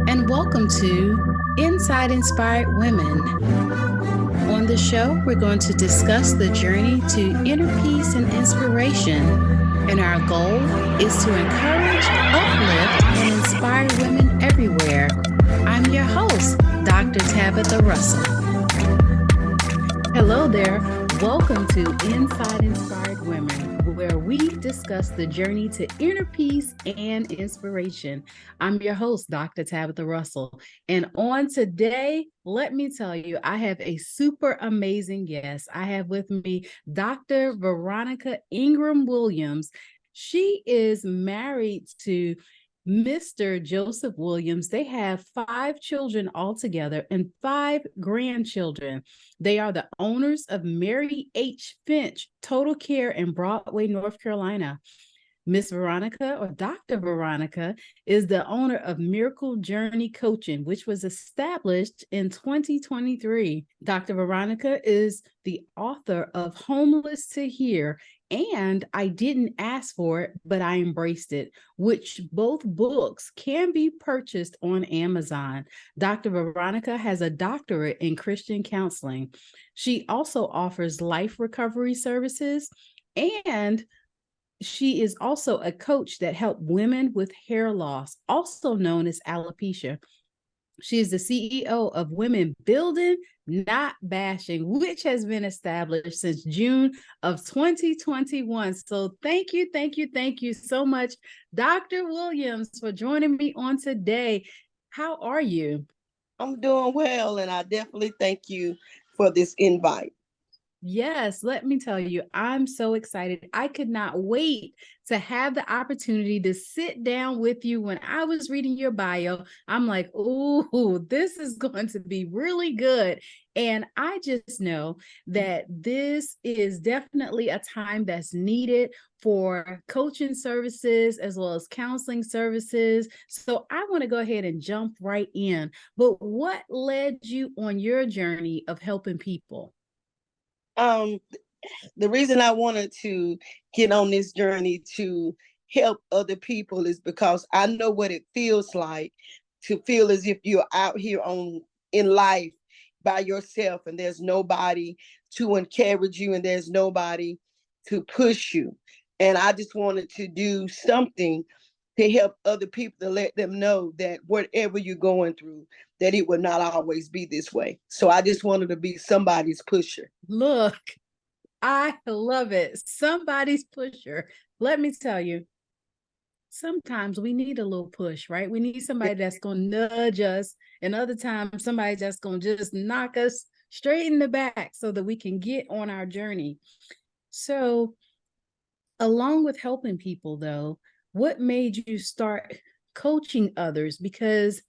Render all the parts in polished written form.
and welcome to Inside Inspired Women. On the show, we're going to discuss the journey to inner peace and inspiration. And our goal is to encourage, uplift, and inspire women everywhere. I'm your host, Dr. Tabatha Russell. Hello there. Welcome to Inside Inspired Women, where we discuss the journey to inner peace and inspiration. I'm your host, Dr. Tabatha Russell. And on today, let me tell you, I have a super amazing guest. I have with me Dr. Veronica Ingram-Williams. She is married to Mr. Joseph Williams. They have 5 children altogether and 5 grandchildren. They are the owners of Mary H. Finch Total Care in Broadway, North Carolina. Miss Veronica, or Dr. Veronica, is the owner of Miracle Journey Coaching, which was established in 2023. Dr. Veronica is the author of Homeless to Here and I Didn't Ask for It, but I Embraced It, which both books can be purchased on Amazon. Dr. Veronica has a doctorate in Christian counseling. She also offers life recovery services, and she is also a coach that helps women with hair loss, also known as alopecia. She is the CEO of Women Building, Not Bashing, which has been established since June of 2021. So thank you so much, Dr. Williams, for joining me on today. How are you? I'm doing well, and I definitely thank you for this invite. Yes, let me tell you, I'm so excited. I could not wait to have the opportunity to sit down with you. When I was reading your bio, I'm like, oh, this is going to be really good. And I just know that this is definitely a time that's needed for coaching services as well as counseling services. So I want to go ahead and jump right in. But what led you on your journey of helping people? Um, the reason I wanted to get on this journey to help other people is because I know what it feels like to feel as if you're out here in life by yourself and there's nobody to encourage you and there's nobody to push you. And I just wanted to do something to help other people, to let them know that whatever you're going through, that it will not always be this way. So I just wanted to be somebody's pusher. Look, I love it. Somebody's pusher. Let me tell you, sometimes we need a little push, right? We need somebody that's going to nudge us, and other times somebody that's going to just knock us straight in the back so that we can get on our journey. So, along with helping people, though, what made you start coaching others? Because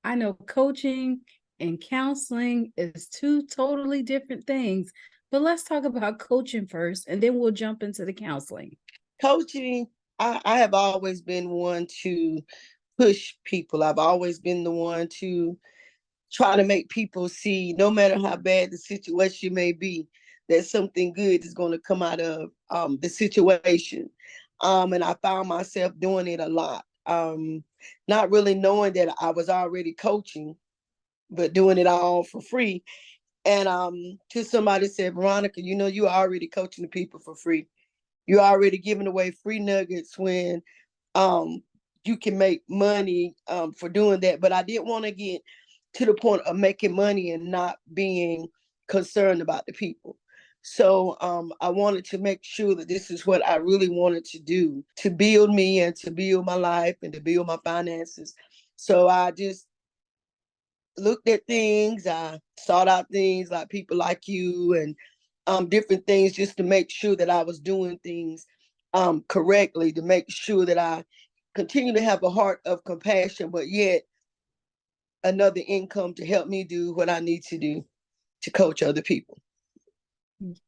I know coaching and counseling is 2 totally different things. But let's talk about coaching first, and then we'll jump into the counseling. Coaching, I have always been one to push people. I've always been the one to try to make people see, no matter how bad the situation may be, that something good is going to come out of the situation. And I found myself doing it a lot. Not really knowing that I was already coaching, but doing it all for free. And to somebody said, Veronica, you are already coaching the people for free. You're already giving away free nuggets when you can make money for doing that. But I didn't want to get to the point of making money and not being concerned about the people. So I wanted to make sure that this is what I really wanted to do, to build me and to build my life and to build my finances. So I just looked at things. I sought out things like people like you and different things just to make sure that I was doing things correctly, to make sure that I continue to have a heart of compassion, but yet another income to help me do what I need to do to coach other people.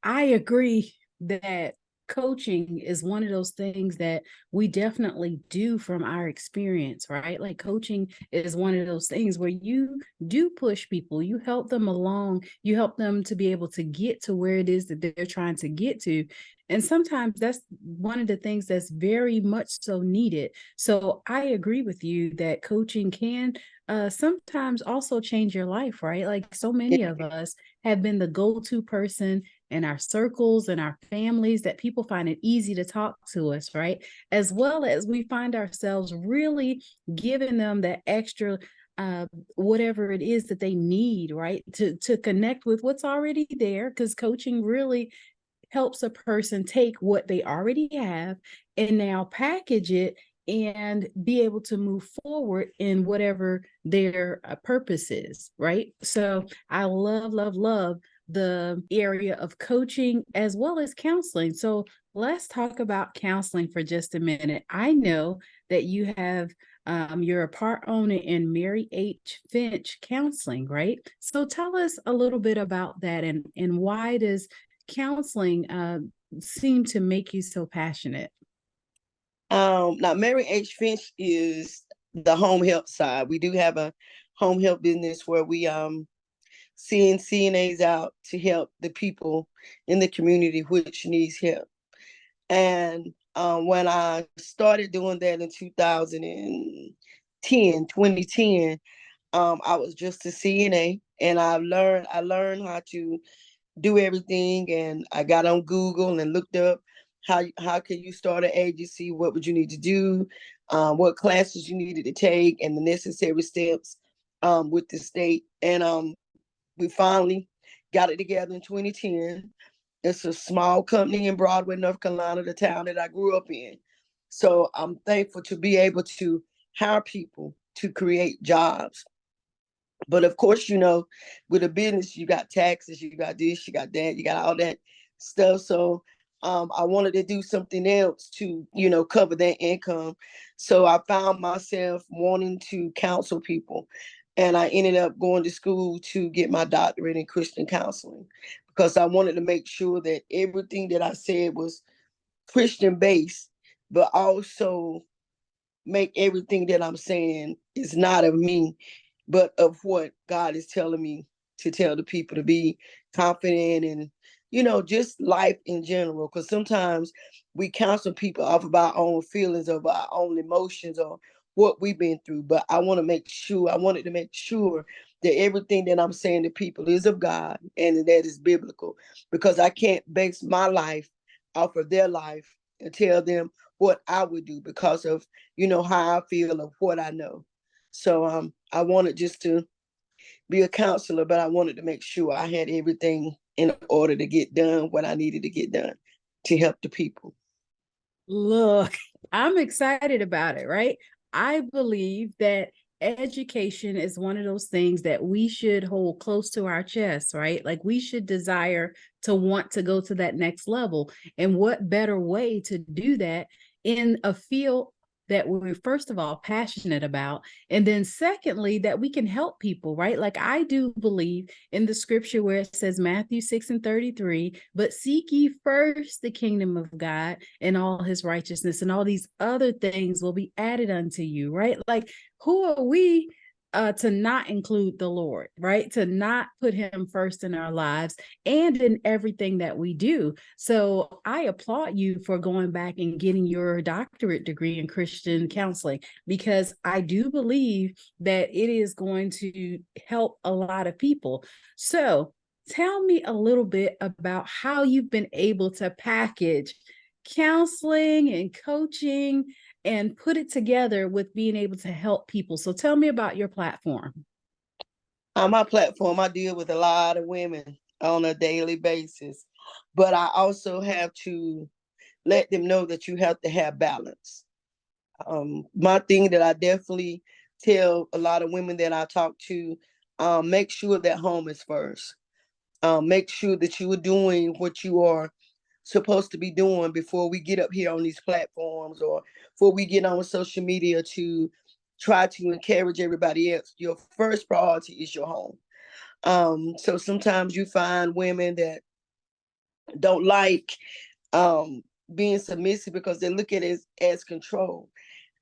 I agree that coaching is one of those things that we definitely do from our experience, right? Like coaching is one of those things where you do push people, you help them along, you help them to be able to get to where it is that they're trying to get to. And sometimes that's one of the things that's very much so needed. So I agree with you that coaching can sometimes also change your life, right? Like so many of us have been the go-to person in our circles and our families that people find it easy to talk to us, right? As well as we find ourselves really giving them that extra uh whatever it is that they need, right? To connect with what's already there, because coaching really helps a person take what they already have and now package it and be able to move forward in whatever their purpose is, right? So I love the area of coaching as well as counseling. So let's talk about counseling for just a minute. I know that you have you're a part owner in Mary H. Finch Counseling, right? So tell us a little bit about that, and why does counseling seem to make you so passionate? Now Mary H. Finch is the home health side. We do have a home health business where we send CNAs out to help the people in the community which needs help. And when I started doing that in 2010, I was just a CNA, and I learned how to do everything, and I got on Google and looked up how can you start an agency, what would you need to do, what classes you needed to take, and the necessary steps with the state. And we finally got it together in 2010. It's a small company in Broadway, North Carolina, the town that I grew up in. So I'm thankful to be able to hire people to create jobs. But of course, with a business, you got taxes, you got this, you got that, you got all that stuff. So I wanted to do something else to, cover that income. So I found myself wanting to counsel people. And I ended up going to school to get my doctorate in Christian counseling, because I wanted to make sure that everything that I said was Christian based, but also make everything that I'm saying is not of me, but of what God is telling me to tell the people, to be confident and, just life in general. Because sometimes we counsel people off of our own feelings, of our own emotions, or what we've been through. But I wanted to make sure that everything that I'm saying to people is of God and that is biblical, because I can't base my life off of their life and tell them what I would do because of, how I feel of what I know. So I wanted just to be a counselor, but I wanted to make sure I had everything in order to get done what I needed to get done to help the people. Look, I'm excited about it, right? I believe that education is one of those things that we should hold close to our chest, right? Like we should desire to want to go to that next level. And what better way to do that in a field that we're first of all passionate about, and then secondly that we can help people, right? Like I do believe in the scripture where it says Matthew 6:33, but seek ye first the kingdom of God and all his righteousness, and all these other things will be added unto you, right? Like who are we to not include the Lord, right? To not put him first in our lives and in everything that we do. So I applaud you for going back and getting your doctorate degree in Christian counseling, because I do believe that it is going to help a lot of people. So tell me a little bit about how you've been able to package counseling and coaching and put it together with being able to help people. So tell me about your platform. On my platform, I deal with a lot of women on a daily basis, but I also have to let them know that you have to have balance. My thing that I definitely tell a lot of women that I talk to, make sure that home is first. Make sure that you are doing what you are supposed to be doing before we get up here on these platforms, or before we get on social media to try to encourage everybody else. Your first priority is your home. So sometimes you find women that don't like being submissive because they look at it as control.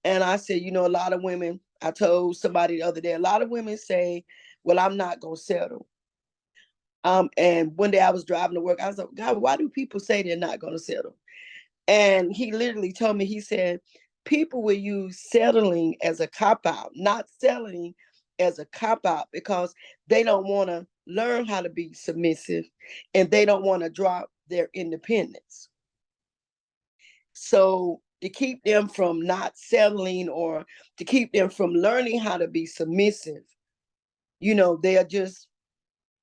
And I said, a lot of women, I told somebody the other day, a lot of women say, well, I'm not going to settle. And one day I was driving to work. I was like, God, why do people say they're not going to settle? And he literally told me, he said, people will use settling as a cop out, not settling as a cop out, because they don't want to learn how to be submissive and they don't want to drop their independence. So to keep them from not settling or to keep them from learning how to be submissive, they'll just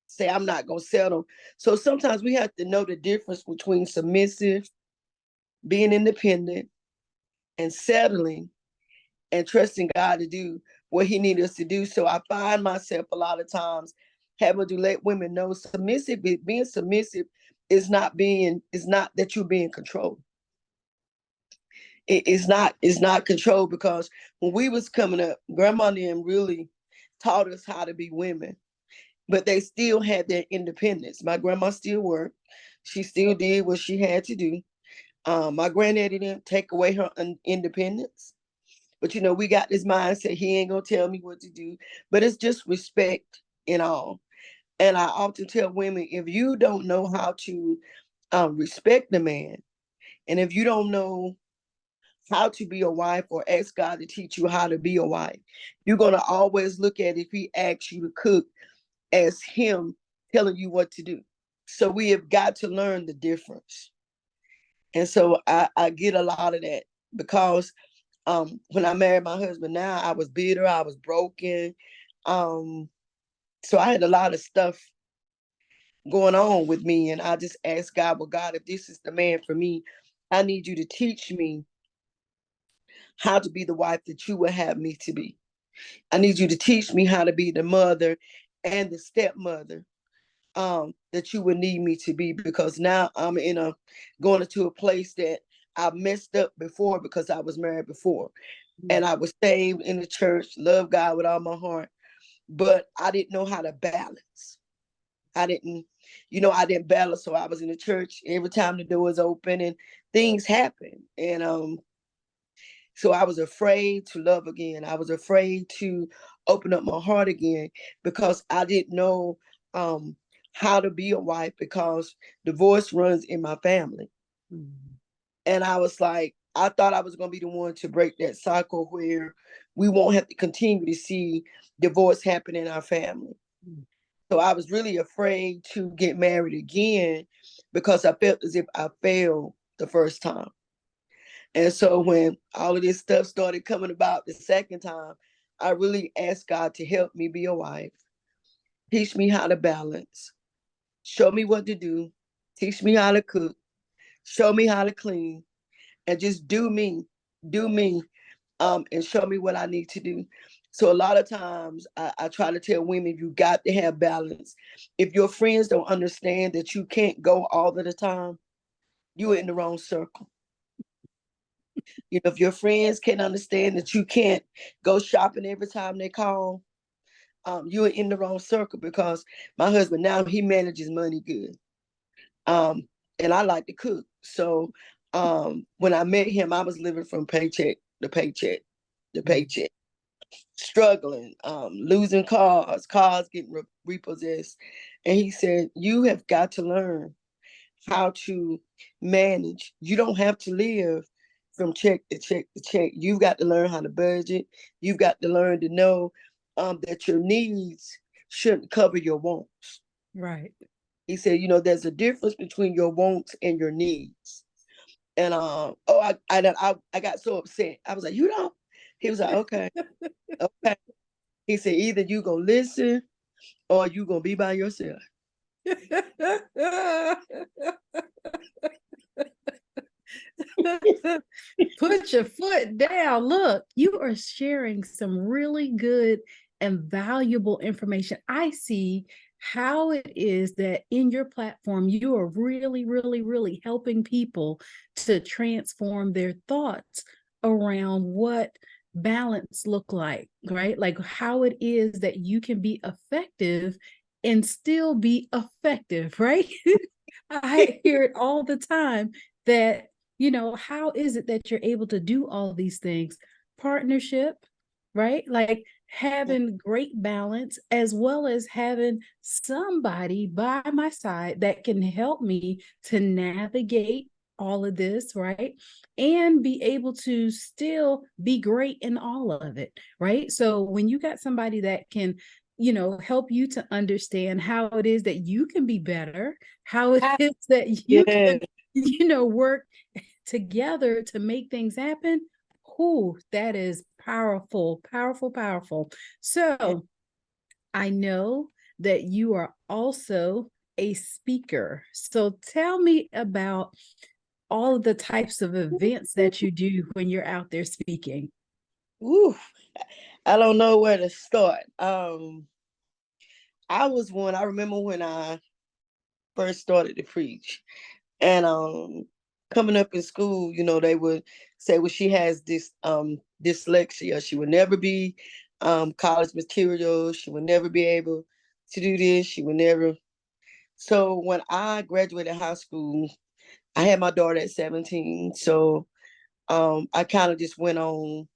say, I'm not going to settle. So sometimes we have to know the difference between submissive, being independent, and settling and trusting God to do what he needs us to do. So I find myself a lot of times having to let women know being submissive is not that you're being controlled. It's not control, because when we was coming up, grandma and them really taught us how to be women, but they still had their independence. My grandma still worked. She still did what she had to do. My granddaddy didn't take away her independence. But, we got this mindset, he ain't going to tell me what to do. But it's just respect in all. And I often tell women, if you don't know how to respect the man, and if you don't know how to be a wife or ask God to teach you how to be a wife, you're going to always look at, if he asks you to cook, as him telling you what to do. So we have got to learn the difference. And so I get a lot of that, because when I married my husband now, I was bitter, I was broken. So I had a lot of stuff going on with me. And I just asked God, well, God, if this is the man for me, I need you to teach me how to be the wife that you would have me to be. I need you to teach me how to be the mother and the stepmother that you would need me to be, because now I'm going into a place that I messed up before, because I was married before. And I was saved in the church, love God with all my heart, but I didn't know how to balance. I didn't balance. So I was in the church every time the door was open and things happen. And so I was afraid to love again. I was afraid to open up my heart again, because I didn't know how to be a wife, because divorce runs in my family. Mm-hmm. And I was like, I thought I was going to be the one to break that cycle where we won't have to continue to see divorce happen in our family. Mm-hmm. So I was really afraid to get married again, because I felt as if I failed the first time. And so when all of this stuff started coming about the second time, I really asked God to help me be a wife, teach me how to balance, show me what to do, teach me how to cook, show me how to clean, and just do me, and show me what I need to do. So a lot of times I try to tell women, you got to have balance. If your friends don't understand that you can't go all of the time, you're in the wrong circle. If your friends can't understand that you can't go shopping every time they call, you're in the wrong circle, because my husband now, he manages money good. And I like to cook. So when I met him, I was living from paycheck to paycheck to paycheck, struggling, losing cars getting repossessed. And he said, you have got to learn how to manage. You don't have to live from check to check to check. You've got to learn how to budget. You've got to learn to know that your needs shouldn't cover your wants. Right. He said, there's a difference between your wants and your needs. And I got so upset. I was like, you don't? He was like, okay. Okay. He said, either you gonna listen or you gonna be by yourself. Put your foot down. Look, you are sharing some really good and valuable information. I see how it is that in your platform, you are really, really, really helping people to transform their thoughts around what balance look like, right? Like how it is that you can be effective and still be effective, right? I hear it all the time that how is it that you're able to do all these things? Partnership, right? Like having great balance, as well as having somebody by my side that can help me to navigate all of this, right? And be able to still be great in all of it, right? So when you got somebody that can, help you to understand how it is that you can be better, how it is that you Yeah. can, work together to make things happen. Who that is powerful, powerful, powerful. So I know that you are also a speaker. So tell me about all of the types of events that you do when you're out there speaking. Woo. I don't know where to start. I remember when I first started to preach, and coming up in school, they would say, well, she has this dyslexia. She would never be college material. She would never be able to do this. She would never. So when I graduated high school, I had my daughter at 17. So I kind of just went on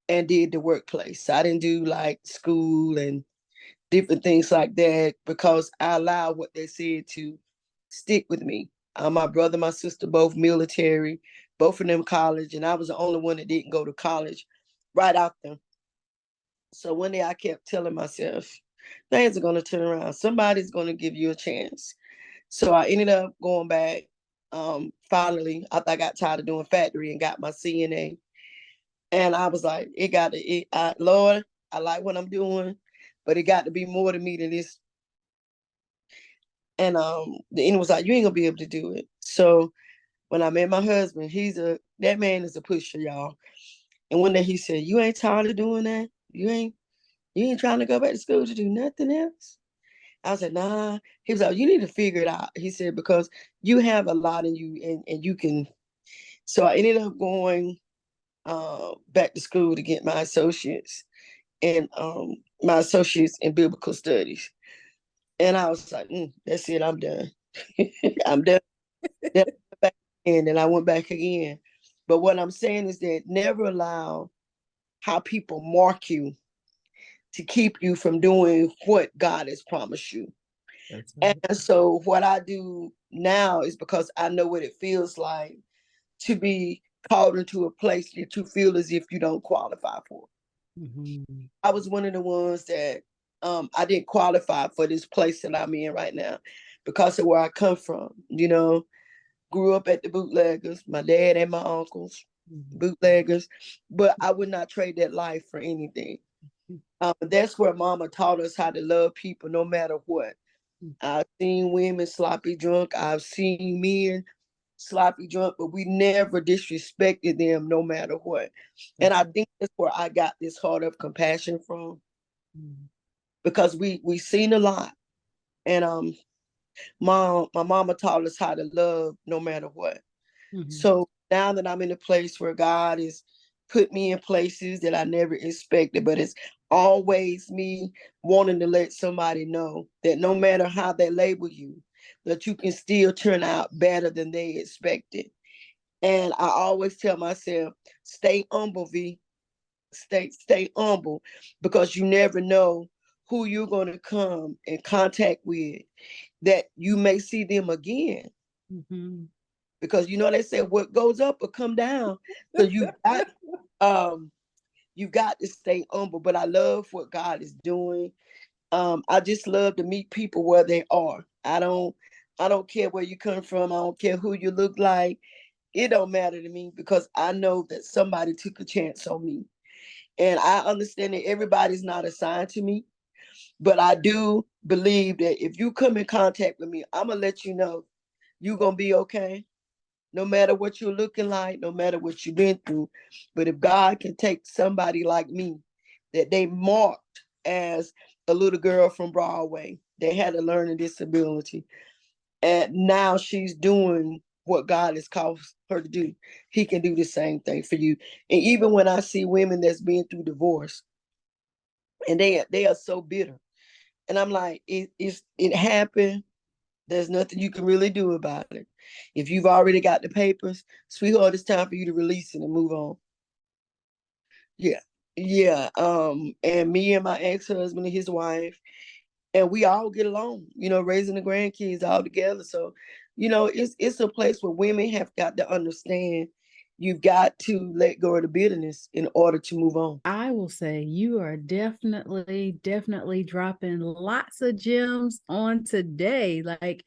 and did the workplace. I didn't do like school and different things like that because I allowed what they said to stick with me. My brother, my sister, both military, both of them college, and I was the only one that didn't go to college right after. So one day I kept telling myself, things are going to turn around. Somebody's going to give you a chance. So I ended up going back. Finally, after I got tired of doing factory and got my CNA, and I was like, Lord, I like what I'm doing, but it got to be more to me than this. And the enemy was like, you ain't gonna be able to do it. So when I met my husband, that man is a pusher, y'all. And one day he said, you ain't tired of doing that? You ain't trying to go back to school to do nothing else? I said, nah. He was like, you need to figure it out. He said, because you have a lot in you and you can. So I ended up going back to school to get my associates and my associates in biblical studies. And I was like, that's it, I'm done. I'm done. Then I went back and I went back again. But what I'm saying is that never allow how people mark you to keep you from doing what God has promised you. That's And right. so what I do now is because I know what it feels like to be called into a place that you feel as if you don't qualify for. Mm-hmm. I was one of the ones that I didn't qualify for this place that I'm in right now because of where I come from. Grew up at the bootleggers, my dad and my uncles, bootleggers, but I would not trade that life for anything. That's where mama taught us how to love people no matter what. I've seen women sloppy drunk. I've seen men sloppy drunk, but we never disrespected them no matter what. And I think that's where I got this heart of compassion from because we seen a lot. And my mama taught us how to love no matter what. Mm-hmm. So now that I'm in a place where God has put me in places that I never expected, but it's always me wanting to let somebody know that no matter how they label you, that you can still turn out better than they expected. And I always tell myself, stay humble, V. Stay humble because you never know who you're going to come in contact with that you may see them again. Mm-hmm. Because they say what goes up will come down. So um you got to stay humble. But I love what God is doing. I just love to meet people where they are. I don't care where you come from. I don't care who you look like. It don't matter to me because I know that somebody took a chance on me. And I understand that everybody's not assigned to me, but I do believe that if you come in contact with me, I'm gonna let you know you're gonna be okay. No matter what you're looking like, no matter what you've been through. But if God can take somebody like me that they marked as a little girl from Broadway, they had a learning disability, and now she's doing what God has called her to do. He can do the same thing for you. And even when I see women that's been through divorce and they are so bitter, and I'm like, it happened. There's nothing you can really do about it. If you've already got the papers, sweetheart, it's time for you to release it and move on. Yeah. Yeah. And me and my ex-husband and his wife, and we all get along, raising the grandkids all together. So, it's a place where women have got to understand you've got to let go of the bitterness in order to move on. I will say you are definitely dropping lots of gems on today. Like,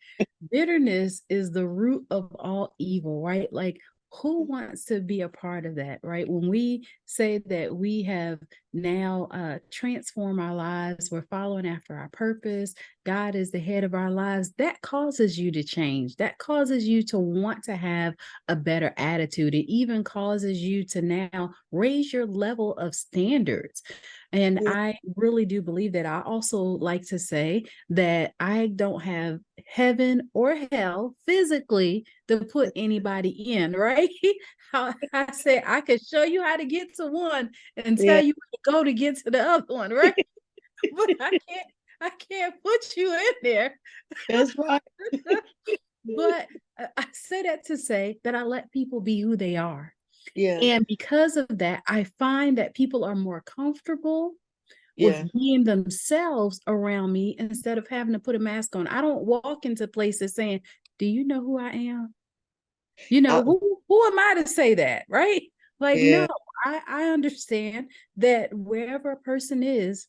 bitterness is the root of all evil, right? Like, who wants to be a part of that, right? When we say that we have now transformed our lives, we're following after our purpose, God is the head of our lives, that causes you to change. That causes you to want to have a better attitude. It even causes you to now raise your level of standards. And Yeah. I really do believe that. I also like to say that I don't have heaven or hell physically to put anybody in, right? I say I could show you how to get to one and tell Yeah. you where to go to get to the other one, right? But I can't put you in there. That's right. But I say that to say that I let people be who they are. Yeah. And because of that, I find that people are more comfortable with Yeah. being themselves around me instead of having to put a mask on. I don't walk into places saying, "Do you know who I am?" Uh, Who am I to say that, right? Like, no, yeah. I understand that wherever a person is,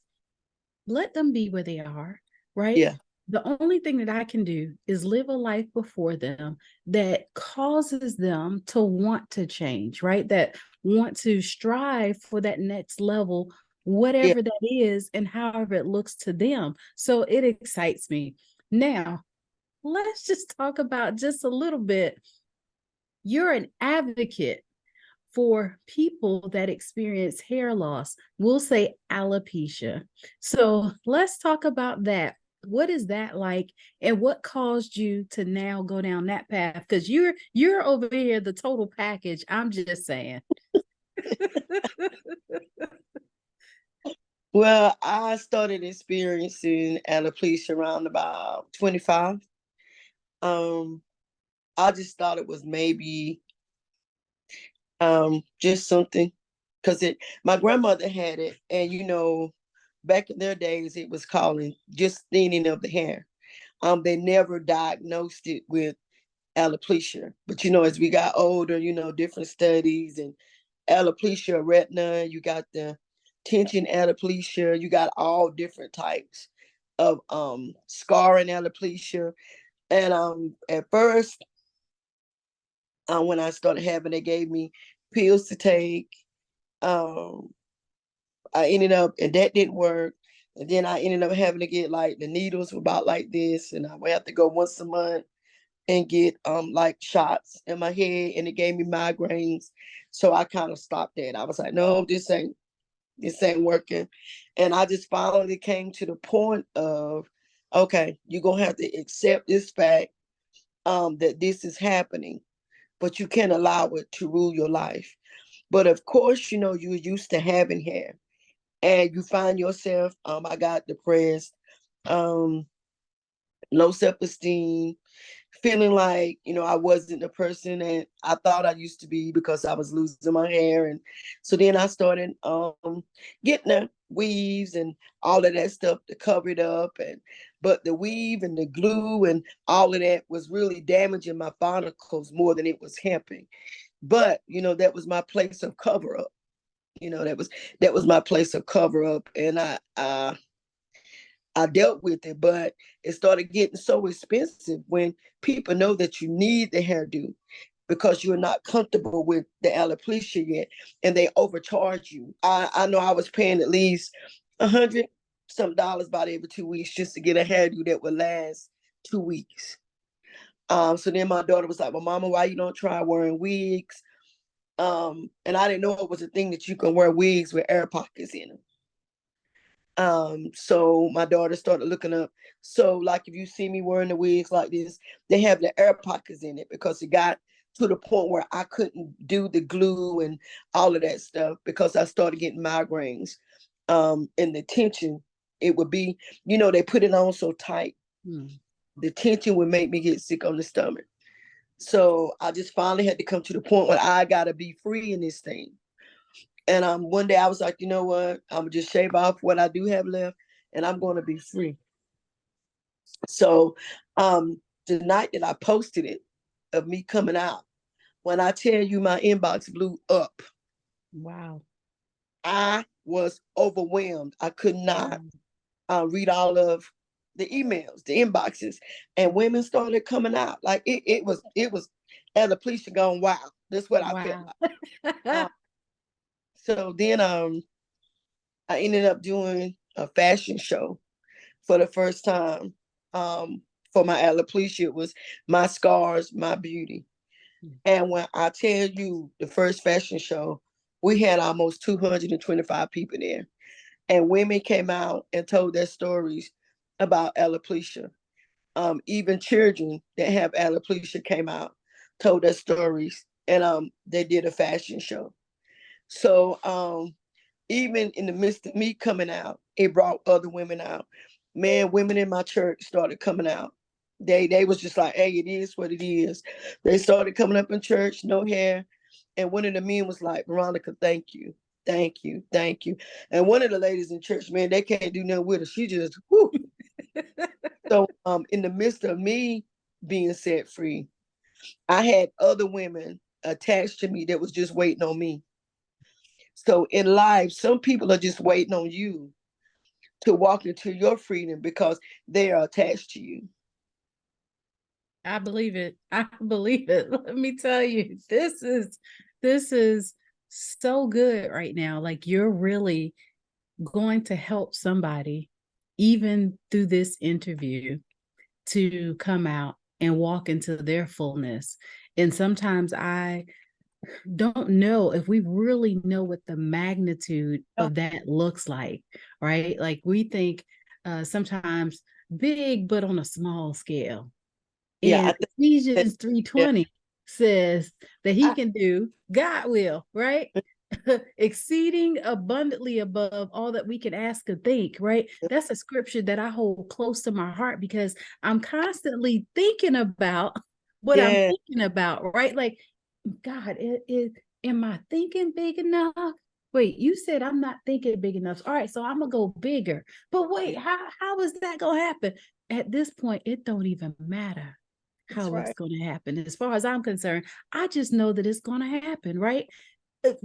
let them be where they are, right? Yeah. The only thing that I can do is live a life before them that causes them to want to change, right? That want to strive for that next level, Yeah. whatever that is, and however it looks to them. So it excites me. Now, let's just talk about just a little bit. You're an advocate for people that experience hair loss. We'll say alopecia. So let's talk about that. What is that like, and what caused you to now go down that path? Because you're over here the total package. I'm just saying. Well, I started experiencing alopecia around about 25. Um, I just thought it was maybe just something, because it my grandmother had it, and back in their days it was calling just thinning of the hair. They never diagnosed it with alopecia, but as we got older, different studies and alopecia retina, you got the tension alopecia, you got all different types of scarring alopecia. And at first, when I started having, they gave me pills to take. um I ended up, and that didn't work. And then I ended up having to get like the needles were about like this, and I would have to go once a month and get like shots in my head, and it gave me migraines. So I kind of stopped that. I was like, no, this ain't working. And I just finally came to the point of, okay, you're gonna have to accept this fact, that this is happening, but you can't allow it to rule your life. But of course, you're used to having hair, and you find yourself, I got depressed, um, low self-esteem, feeling like, I wasn't the person that I thought I used to be because I was losing my hair. And so then I started getting the weaves and all of that stuff to cover it up. And but the weave and the glue and all of that was really damaging my follicles more than it was helping. But that was my place of cover up. That was my place of cover up, and I dealt with it. But it started getting so expensive when people know that you need the hairdo because you're not comfortable with the alopecia yet, and they overcharge you. I know I was paying at least $100 some about every 2 weeks just to get a hairdo that would last 2 weeks. So then my daughter was like, "Well, Mama, why you don't try wearing wigs?" And I didn't know it was a thing that you can wear wigs with air pockets in them. So my daughter started looking up. So like if you see me wearing the wigs like this, they have the air pockets in it because it got to the point where I couldn't do the glue and all of that stuff because I started getting migraines. And the tension, it would be, they put it on so tight. Hmm. the tension would make me get sick on the stomach. So I just finally had to come to the point where I gotta be free in this thing. And one day I was like, you know what? I'm gonna just shave off what I do have left, and I'm gonna be free. So the night that I posted it of me coming out, when I tell you my inbox blew up, Wow. I was overwhelmed. I could not read all of the emails, the inboxes, and women started coming out. Like it was alopecia going wild. That's what I felt Wow. like. So then I ended up doing a fashion show for the first time. For my alopecia, it was my scars, my beauty. And when I tell you the first fashion show, we had almost 225 people there. And women came out and told their stories about alopecia. Even children that have alopecia came out, told their stories, and they did a fashion show. So even in the midst of me coming out, it brought other women out. Man, women in my church started coming out. They was just like, hey, it is what it is. They started coming up in church, no hair. And one of the men was like, Veronica, thank you. Thank you. Thank you. And one of the ladies in church, man, they can't do nothing with her. She just, whoo. So in the midst of me being set free, I had other women attached to me that was just waiting on me. So in life, some people are just waiting on you to walk into your freedom because they are attached to you. I believe it. I believe it. Let me tell you, this is so good right now. Like you're really going to help somebody, even through this interview, to come out and walk into their fullness. And sometimes I don't know if we really know what the magnitude of that looks like, right? Like we think sometimes big, but on a small scale. Yeah, And I think that, Ephesians yeah, 3:20 says that he can do, God will, right? Exceeding abundantly above all that we can ask or think, right? That's a scripture that I hold close to my heart because I'm constantly thinking about what I'm yeah, thinking about, right? Like, God, am I thinking big enough? Wait, you said I'm not thinking big enough. All right, so I'm gonna go bigger. But wait, how is that gonna happen? At this point, it don't even matter that's how it's right. going to happen. As far as I'm concerned, I just know that it's going to happen, right?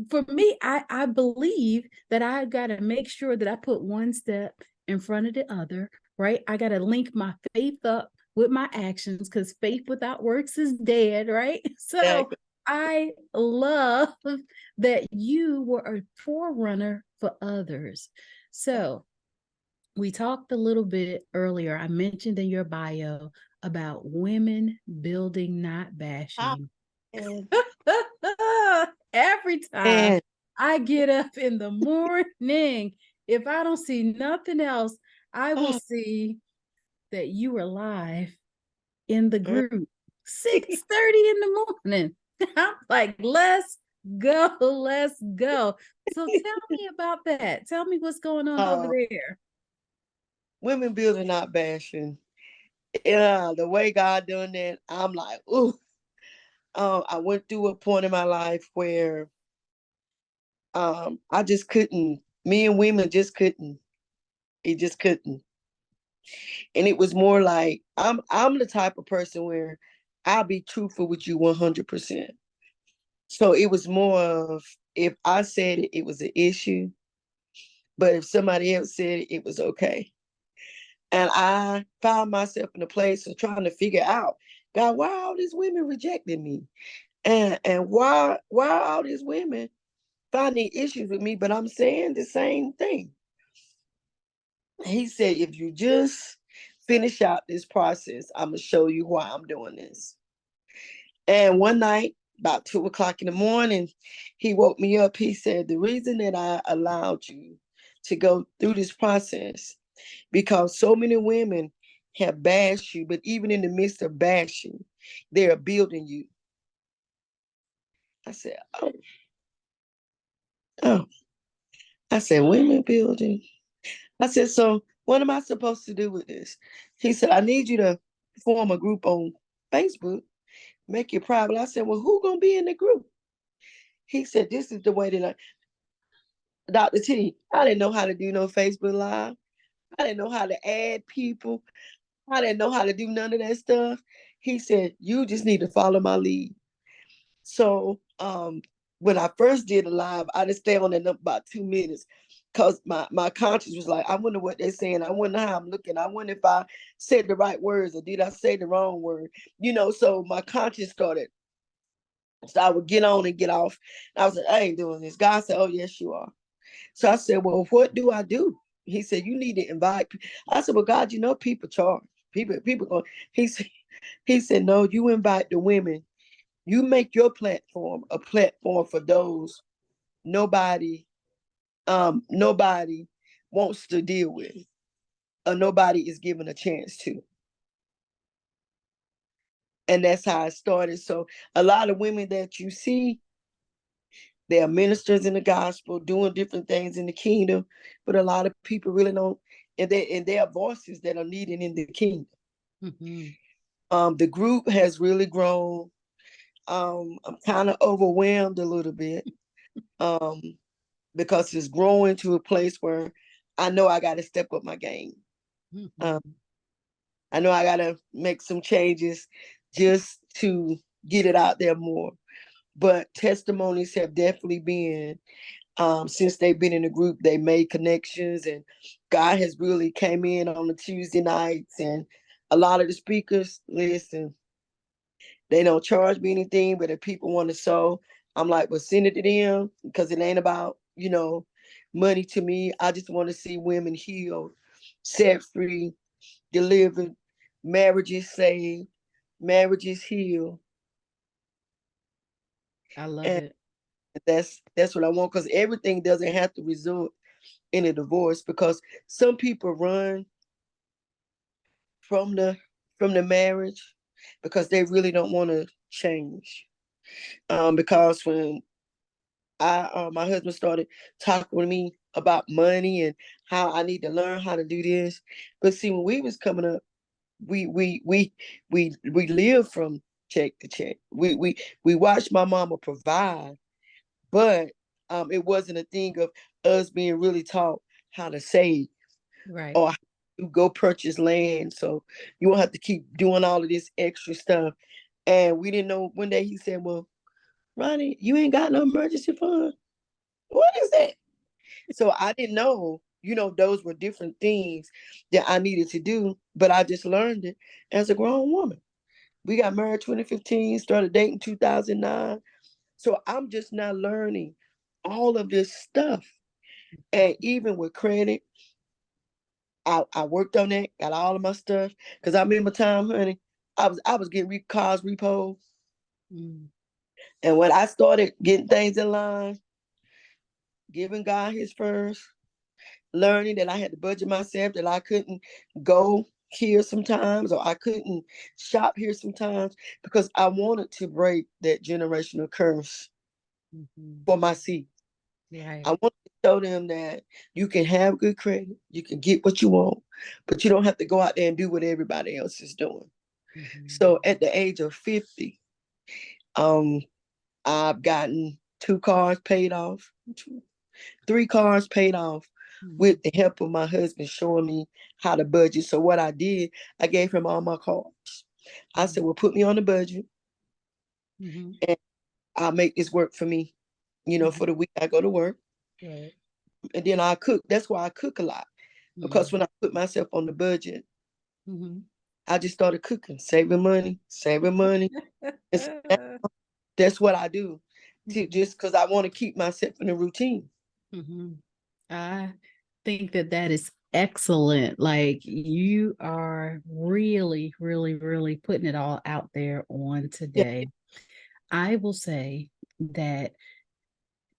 For me, I believe that I got to make sure that I put one step in front of the other, right? I got to link my faith up with my actions because faith without works is dead, right? So Exactly. I love that you were a forerunner for others. So we talked a little bit earlier. I mentioned in your bio about women building, not Ah, bashing. and, Every time and I get up in the morning, if I don't see nothing else, I will oh, see that you are live in the mm. group 6:30 in the morning. I'm like, let's go, let's go. So tell me about that. Tell me what's going on over uh, there. women building, not bashing. Yeah, the way God done that, I'm like, ooh. I went through a point in my life where I just couldn't. Me and women just couldn't. It just couldn't. And it was more like I'm the type of person where I'll be truthful with you 100%. So it was more of, if I said it, it was an issue, but if somebody else said it, it was okay. And I found myself in a place of trying to figure out, God, why all these women rejecting me, and why all these women finding issues with me, but I'm saying the same thing. He said, if you just finish out this process, I'm gonna show you why I'm doing this. And one night, about 2 o'clock in the morning, he woke me up. He said, the reason that I allowed you to go through this process, because so many women have bashed you, but even in the midst of bashing, they are building you. I said, oh. I said, women building. I said, so what am I supposed to do with this? He said, I need you to form a group on Facebook, make it private. I said, well, who gonna be in the group? He said, this is the way that Dr. T, I didn't know how to do no Facebook Live. I didn't know how to add people. I didn't know how to do none of that stuff. He said, you just need to follow my lead. So when I first did a live, I just stay on it about 2 minutes because my conscience was like, I wonder what they're saying. I wonder how I'm looking. I wonder if I said the right words or did I say the wrong word? So my conscience started. So I would get on and get off. I was like, I ain't doing this. God said, oh, yes, you are. So I said, well, what do I do? He said, you need to invite. I said, well, God, people charge. People go. He said, no, you invite the women. You make your platform a platform for those nobody wants to deal with, or nobody is given a chance to. And that's how it started. So a lot of women that you see, they are ministers in the gospel, doing different things in the kingdom, but a lot of people really don't, and there are voices that are needed in the kingdom. The group has really grown. I'm kind of overwhelmed a little bit. Because it's growing to a place where I know I got to step up my game. I know I got to make some changes just to get it out there more. But testimonies have definitely been, since they've been in the group, they made connections, and God has really came in on the Tuesday nights, and a lot of the speakers, listen, they don't charge me anything, but if people want to sow, I'm like, well, send it to them, because it ain't about, money to me. I just want to see women healed, set free, delivered, marriages saved, marriages healed. I love it. That's what I want, because everything doesn't have to result in a divorce, because some people run from the marriage because they really don't want to change. Because when my husband started talking with me about money and how I need to learn how to do this. But see, when we was coming up, we lived from check to check. We watched my mama provide, but it wasn't a thing of us being really taught how to save, right, or to go purchase land, so you won't have to keep doing all of this extra stuff. And we didn't know. One day he said, well, Ronnie, you ain't got no emergency fund. What is that? So I didn't know, those were different things that I needed to do, but I just learned it as a grown woman. We got married 2015, started dating 2009. So I'm just now learning all of this stuff. And even with credit, I worked on that, got all of my stuff. Because I remember time, honey, I was getting cars repoed. And when I started getting things in line, giving God his first, learning that I had to budget myself, that I couldn't go here sometimes, or I couldn't shop here sometimes, because I wanted to break that generational curse for my seed. right. I wanted to show them that you can have good credit, you can get what you want, but you don't have to go out there and do what everybody else is doing. So at the age of 50, I've gotten 2 cars paid off, 3 cars paid off, with the help of my husband showing me how to budget. So what I did, I gave him all my cards. I said, well, put me on the budget, and I'll make this work for me, for the week I go to work. Right. And then I cook. That's why I cook a lot, because when I put myself on the budget, I just started cooking, saving money, saving money. And so that's what I do, just because I want to keep myself in a routine. I think that is excellent. Like, you are really, really, really putting it all out there on Yeah, today. I will say that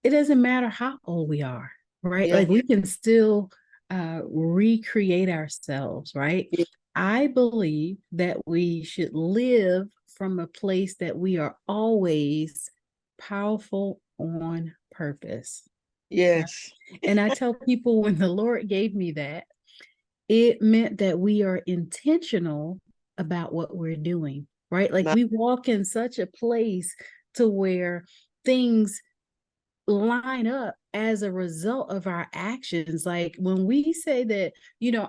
it doesn't matter how old we are, right? yeah, Like, we can still recreate ourselves, right? yeah. I believe that we should live from a place that we are always powerful on purpose. Yes. And I tell people, when the Lord gave me that, it meant that we are intentional about what we're doing, right? Like My, we walk in such a place to where things line up as a result of our actions. Like when we say that,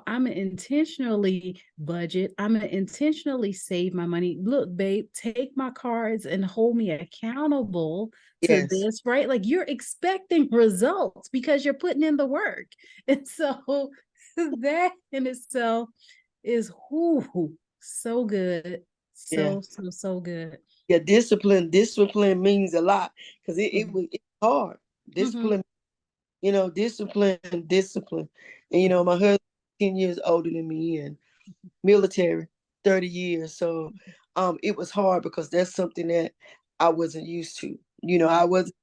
I'm gonna intentionally budget, I'm gonna intentionally save my money. Look, babe, take my cards and hold me accountable to yes, this, right? Like you're expecting results because you're putting in the work. And so that in itself is so good. yeah, So good. yeah. Discipline means a lot because it's hard. Mm-hmm. Discipline, discipline. And my husband 10 years older than me and military 30 years. So it was hard because that's something that I wasn't used to. I wasn't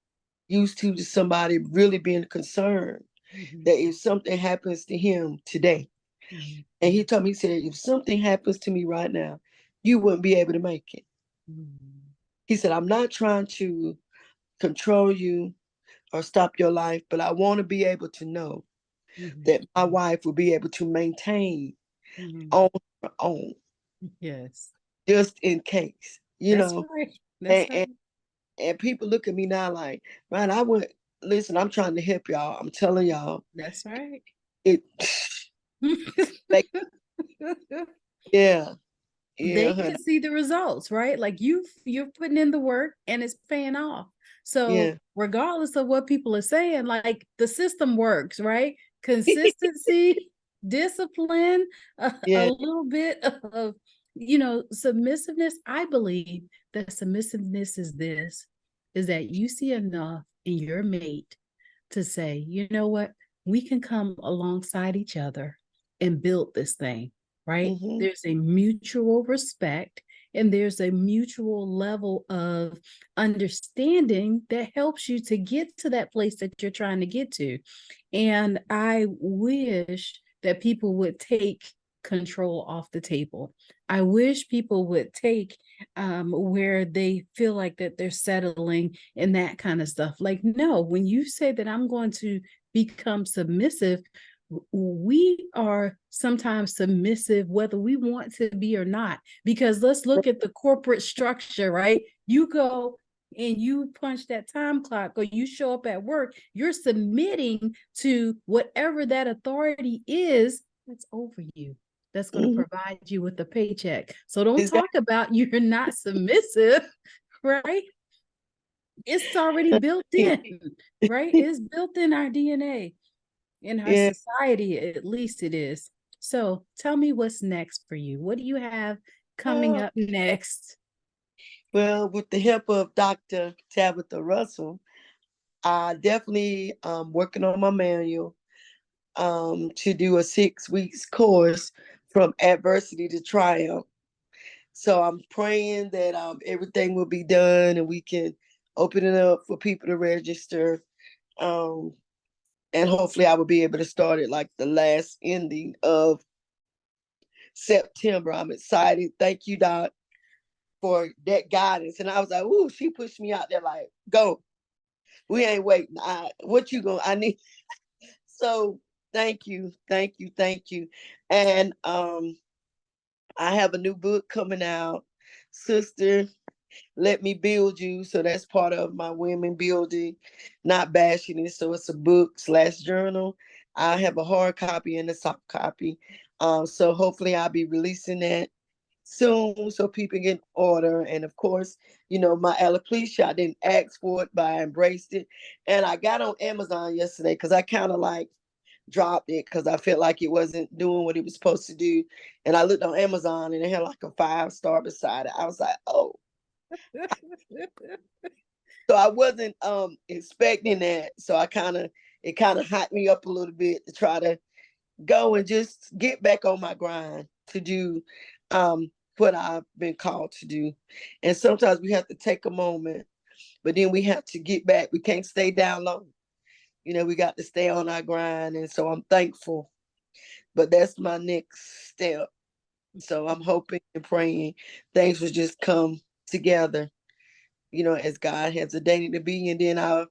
used to somebody really being concerned Mm-hmm. that if something happens to him today, Mm-hmm. and he told me, he said, if something happens to me right now, you wouldn't be able to make it. Mm-hmm. He said, I'm not trying to control you or stop your life, but I want to be able to know Mm-hmm. that my wife will be able to maintain Mm-hmm. on her own, Yes, just in case, that's right. That's and, right. and, and people look at me now like, man, I went, listen, I'm trying to help y'all. I'm telling y'all, That's right. it, like, yeah, They yeah, can honey, see the results, right? Like you're putting in the work and it's paying off. So yeah, regardless of what people are saying, like the system works, right? Consistency, discipline, a yeah, little bit of submissiveness. I believe that submissiveness is that you see enough in your mate to say, you know what, we can come alongside each other and build this thing, right? mm-hmm, There's a mutual respect and there's a mutual level of understanding that helps you to get to that place that you're trying to get to. And I wish that people would take control off the table. I wish people would take where they feel like that they're settling and that kind of stuff. Like, no, when you say that I'm going to become submissive, we are sometimes submissive whether we want to be or not, because let's look at the corporate structure, right? You go and you punch that time clock or you show up at work, you're submitting to whatever that authority is that's over you, that's going to mm-hmm, provide you with a paycheck. So don't exactly, talk about you're not submissive, right? It's already built in, right? It's built in our DNA, in our yeah. society, at least it is. So tell me what's next for you. What do you have coming Uh, up next? well, with the help of Dr. Tabitha Russell, I definitely working on my manual to do a 6 weeks course from adversity to triumph. So I'm praying that everything will be done and we can open it up for people to register. Um, and hopefully I will be able to start it like the last ending of September. I'm excited. Thank you, Doc, for that guidance. And I was like, ooh, she pushed me out there like, go. We ain't waiting. What you going? I need. So thank you, thank you, thank you. And I have a new book coming out, Sister, Let Me Build You. So that's part of my women building, not bashing it. So it's a book/journal. I have a hard copy and a soft copy. So hopefully I'll be releasing that soon so people can order. And of course, my alopecia, I didn't ask for it, but I embraced it. And I got on Amazon yesterday because I kind of like dropped it because I felt like it wasn't doing what it was supposed to do. And I looked on Amazon and it had like a 5-star beside it. I was like, oh. So I wasn't expecting that. So it kind of hyped me up a little bit to try to go and just get back on my grind to do what I've been called to do. And sometimes we have to take a moment, but then we have to get back. We can't stay down long. We got to stay on our grind. And so I'm thankful. But that's my next step. So I'm hoping and praying things will just come together, as God has ordained it to be. And then I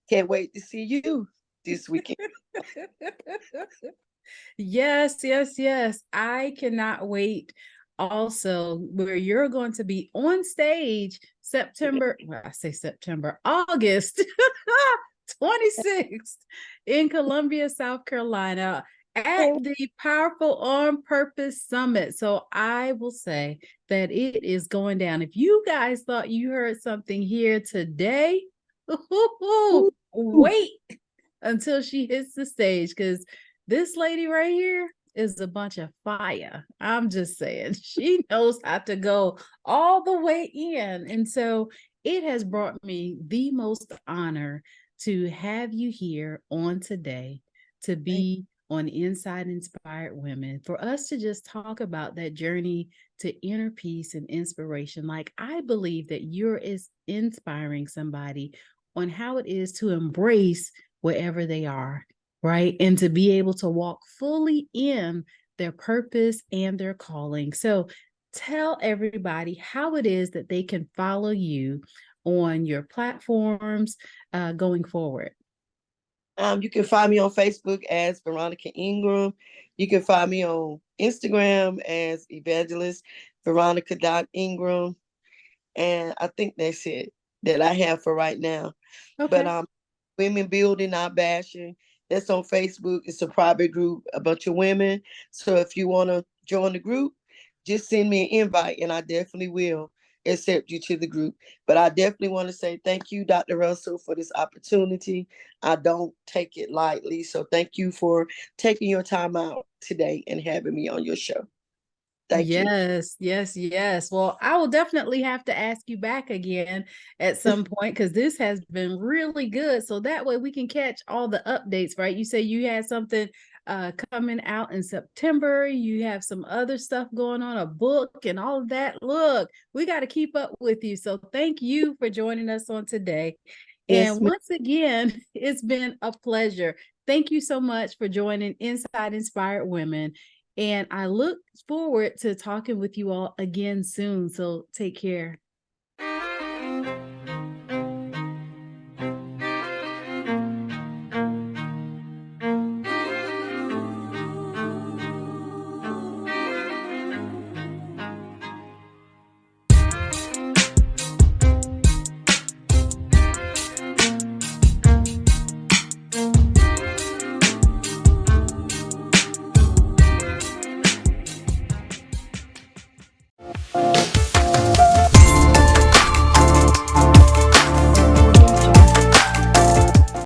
can't wait to see you this weekend. Yes, yes, yes. I cannot wait also where you're going to be on stage August 26th in Columbia, South Carolina at the Powerful on Purpose Summit. So I will say that it is going down. If you guys thought you heard something here today, wait until she hits the stage, because this lady right here is a bunch of fire. I'm just saying, she knows how to go all the way in. And so it has brought me the most honor to have you here on today, to be on Inside Inspired Women, for us to just talk about that journey to inner peace and inspiration. Like, I believe that you're inspiring somebody on how it is to embrace wherever they are, right? And to be able to walk fully in their purpose and their calling. So tell everybody how it is that they can follow you on your platforms going forward. You can find me on Facebook as Veronica Ingram. You can find me on Instagram as Evangelist Veronica.Ingram. And I think that's it that I have for right now. Okay. But Women Building, Not Bashing, that's on Facebook. It's a private group, a bunch of women. So if you want to join the group, just send me an invite and I definitely will accept you to the group. But I definitely want to say thank you, Dr. Russell, for this opportunity. I don't take it lightly. So thank you for taking your time out today and having me on your show. Thank you. Yes. Well, I will definitely have to ask you back again at some point, because this has been really good. So that way we can catch all the updates, right? You say you had something coming out in September. You have some other stuff going on, a book and all of that. Look, we got to keep up with you. So thank you for joining us on today. Yes, And once again, it's been a pleasure. Thank you so much for joining Inside Inspired Women. And I look forward to talking with you all again soon. So take care.